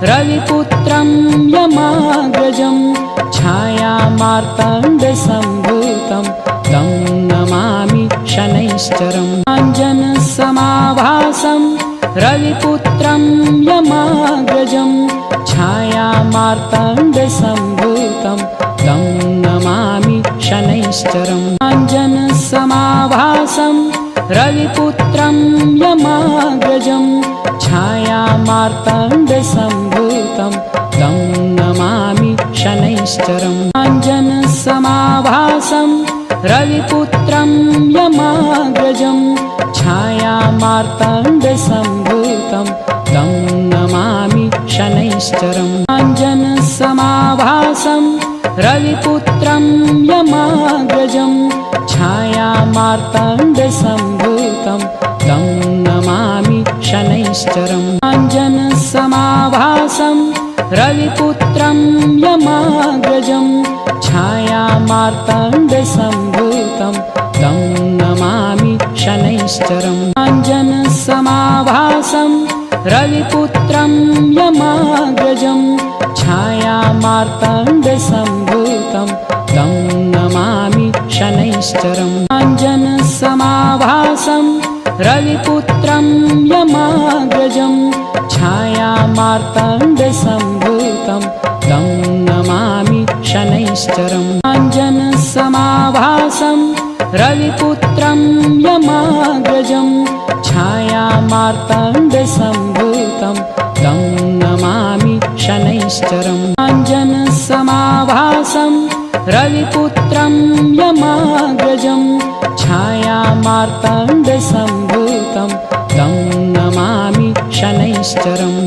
रविपुत्रं यमाग्रजं छायामार्ताण्डसम्भूतं तं नमामि शनैश्चरम् आञ्जनसमाभासं रविपुत्रं यमाग्रजं छायामार्ताण्डसम्भूतं तं नमामि शनैश्चरम् आञ्जनसमाभासं रविपुत्रं यमाग्रजं छायामार्ताण्डसम्भूतं तं नमामि शनैश्चरम् आञ्जनसमाभासं रविपुत्रं यमाग्रजं छायामार्ताण्डसम्भूतं तं नमामि शनैश्चरम् आञ्जनसमाभासं रविपुत्रं यमाग्रजं छायामार्ताण्डसम्भूतं तं नमामि शनैश्चरम् आञ्जनसमाभासं रविपुत्रं यमाग्रजं छायामार्ताण्डसम्भूतं तं नमामि शनैश्चरम् आञ्जनसमाभासं रविपुत्रं यमाग्रजं छायामार्ताण्डसम्भूतं तं नमामि शनैश्चरम् आञ्जनसमाभासं रविपुत्रं यमाग्रजं छायामार्ताण्डसम्भूतं तं नमामि शनैश्चरम् आञ्जनसमाभासं रविपुत्रं यमाग्रजं छायामार्ताण्डसम्भूतं तं नमामि शनैश्चरम् आञ्जनसमाभासं रविपुत्रं यमाग्रजं छायामार्ताण्डसम्भूतं तं नमामि शनैश्चरम्।